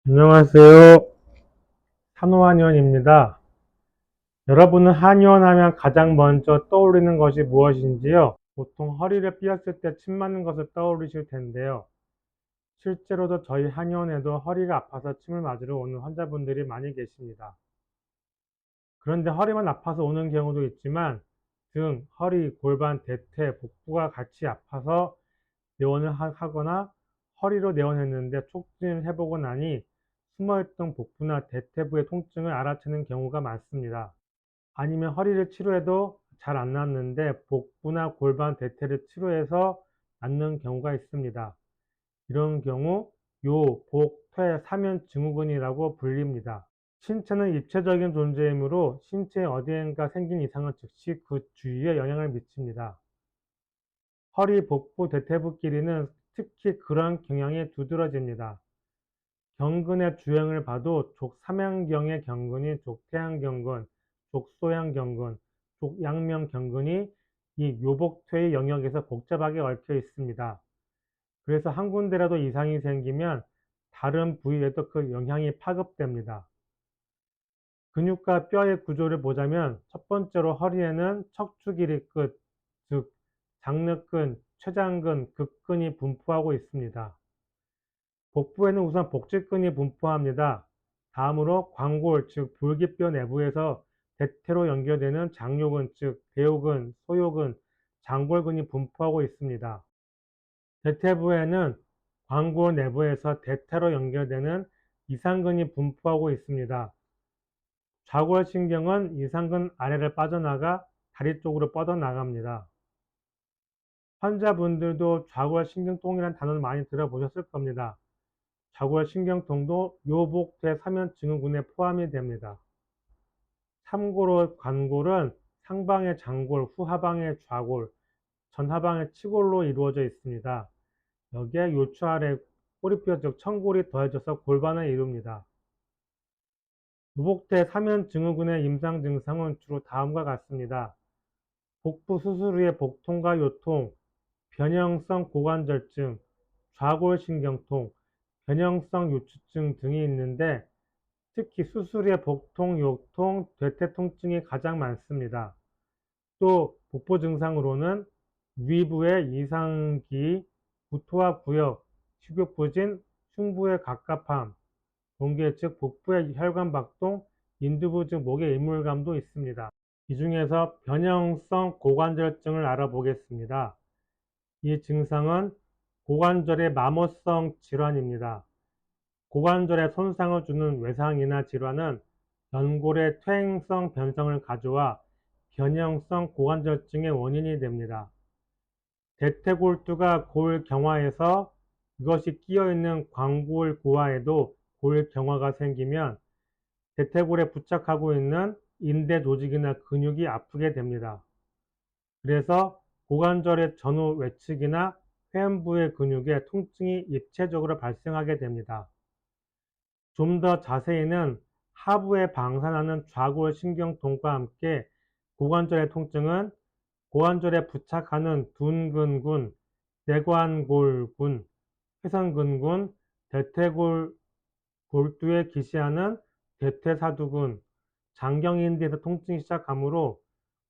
안녕하세요. 산후한의원입니다. 여러분은 한의원 하면 가장 먼저 떠오르는 것이 무엇인지요? 보통 허리를 삐었을 때 침 맞는 것을 떠올리실 텐데요. 실제로도 저희 한의원에도 허리가 아파서 침을 맞으러 오는 환자분들이 많이 계십니다. 그런데 허리만 아파서 오는 경우도 있지만 등, 허리, 골반, 대퇴, 복부가 같이 아파서 내원을 하거나 허리로 내원했는데 촉진을 해보고 나니 숨어있던 복부나 대퇴부의 통증을 알아채는 경우가 많습니다. 아니면 허리를 치료해도 잘 안 낫는데 복부나 골반, 대퇴를 치료해서 낫는 경우가 있습니다. 이런 경우 요, 복, 퇴, 사면 증후군이라고 불립니다. 신체는 입체적인 존재이므로 신체 어디엔가 생긴 이상은 즉시 그 주위에 영향을 미칩니다. 허리, 복부, 대퇴부끼리는 특히 그런 경향이 두드러집니다. 경근의 주행을 봐도 족삼양경의 경근이 족태양경근, 족소양경근, 족양명경근이 이 요복퇴의 영역에서 복잡하게 얽혀 있습니다. 그래서 한 군데라도 이상이 생기면 다른 부위에도 그 영향이 파급됩니다. 근육과 뼈의 구조를 보자면 첫 번째로 허리에는 척추 길이 끝, 즉 장르근, 췌장근, 극근이 분포하고 있습니다. 복부에는 우선 복직근이 분포합니다. 다음으로 광골, 즉 볼기뼈 내부에서 대퇴로 연결되는 장요근, 즉 대요근, 소요근, 장골근이 분포하고 있습니다. 대퇴부에는 광골 내부에서 대퇴로 연결되는 이상근이 분포하고 있습니다. 좌골신경은 이상근 아래를 빠져나가 다리 쪽으로 뻗어나갑니다. 환자분들도 좌골신경통이라는 단어를 많이 들어보셨을 겁니다. 좌골신경통도 요복퇴 사면증후군에 포함이 됩니다. 참고로 관골은 상방의 장골, 후하방의 좌골, 전하방의 치골로 이루어져 있습니다. 여기에 요추 아래 꼬리뼈 즉 청골이 더해져서 골반을 이룹니다. 요복퇴 사면증후군의 임상 증상은 주로 다음과 같습니다. 복부 수술 후의 복통과 요통, 변형성 고관절증, 좌골신경통, 변형성 요추증 등이 있는데 특히 수술 후의 복통, 요통, 대퇴 통증이 가장 많습니다. 또 복부 증상으로는 위부의 이상기, 구토와 구역, 식욕부진, 흉부의 갑갑함, 동계 즉 복부의 혈관박동, 인두부 즉 목의 이물감도 있습니다. 이 중에서 변형성 고관절증을 알아보겠습니다. 이 증상은 고관절의 마모성 질환입니다. 고관절에 손상을 주는 외상이나 질환은 연골의 퇴행성 변성을 가져와 변형성 고관절증의 원인이 됩니다. 대퇴골두가 골경화에서 이것이 끼어있는 광골고화에도 골경화가 생기면 대퇴골에 부착하고 있는 인대 조직이나 근육이 아프게 됩니다. 그래서 고관절의 전후 외측이나 회음부의 근육에 통증이 입체적으로 발생하게 됩니다. 좀 더 자세히는 하부에 방산하는 좌골신경통과 함께 고관절의 통증은 고관절에 부착하는 둔근군, 내관골군, 회선근군, 대퇴골두에 기시하는 대퇴사두근, 장경인대에서 통증이 시작하므로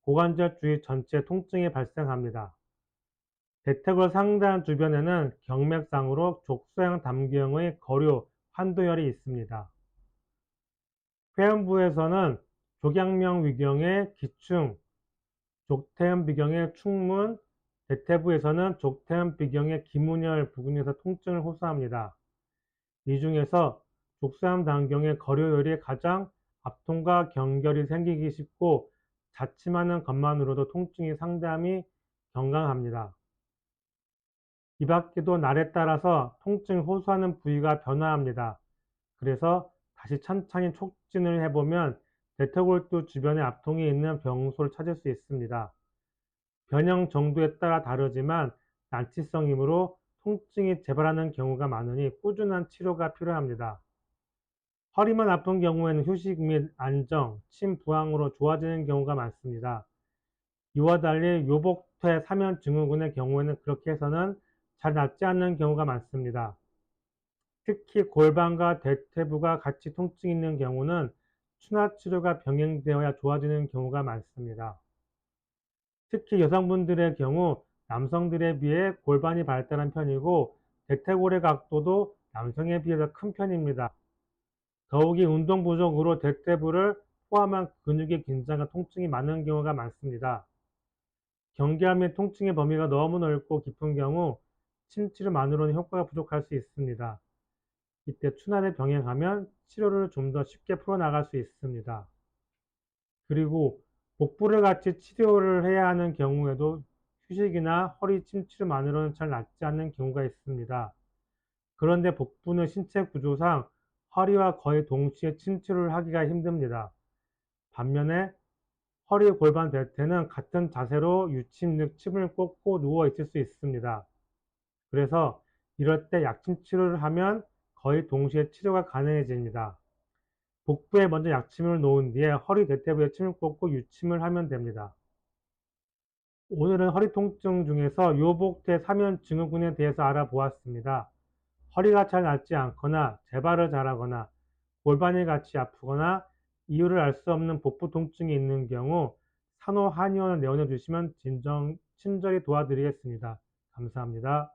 고관절 주위 전체에 통증이 발생합니다. 대퇴골 상단 주변에는 경맥상으로 족소양 담기형의 거료, 환도열이 있습니다. 회음부에서는 족양명 위경의 기충, 족태음 비경의 충문, 대퇴부에서는 족태음 비경의 기문열 부근에서 통증을 호소합니다. 이 중에서 족소양 단경의 거료열이 가장 압통과 경결이 생기기 쉽고 자침하는 것만으로도 통증이 상당히 경감합니다. 이 밖에도 날에 따라서 통증을 호소하는 부위가 변화합니다. 그래서 다시 천천히 촉진을 해보면 대퇴골두 주변에 압통이 있는 병소를 찾을 수 있습니다. 변형 정도에 따라 다르지만 난치성이므로 통증이 재발하는 경우가 많으니 꾸준한 치료가 필요합니다. 허리만 아픈 경우에는 휴식 및 안정, 침 부항으로 좋아지는 경우가 많습니다. 이와 달리 요복퇴 사면 증후군의 경우에는 그렇게 해서는 잘 낫지 않는 경우가 많습니다. 특히 골반과 대퇴부가 같이 통증이 있는 경우는 추나 치료가 병행되어야 좋아지는 경우가 많습니다. 특히 여성분들의 경우 남성들에 비해 골반이 발달한 편이고 대퇴골의 각도도 남성에 비해서 큰 편입니다. 더욱이 운동 부족으로 대퇴부를 포함한 근육의 긴장과 통증이 많은 경우가 많습니다. 경계암 및 통증의 범위가 너무 넓고 깊은 경우 침치료만으로는 효과가 부족할 수 있습니다. 이때 추나를 병행하면 치료를 좀 더 쉽게 풀어나갈 수 있습니다. 그리고 복부를 같이 치료를 해야 하는 경우에도 휴식이나 허리 침치료만으로는 잘 낫지 않는 경우가 있습니다. 그런데 복부는 신체 구조상 허리와 거의 동시에 침치료를 하기가 힘듭니다. 반면에 허리, 골반, 대퇴는 같은 자세로 유침 즉 침을 꽂고 누워 있을 수 있습니다. 그래서 이럴 때 약침 치료를 하면 거의 동시에 치료가 가능해집니다. 복부에 먼저 약침을 놓은 뒤에 허리, 대퇴부에 침을 꽂고 유침을 하면 됩니다. 오늘은 허리 통증 중에서 요복퇴 사면 증후군에 대해서 알아보았습니다. 허리가 잘 낫지 않거나 재발을 잘하거나 골반이 같이 아프거나 이유를 알 수 없는 복부 통증이 있는 경우 산후 한의원을 내원해 주시면 친절히 도와드리겠습니다. 감사합니다.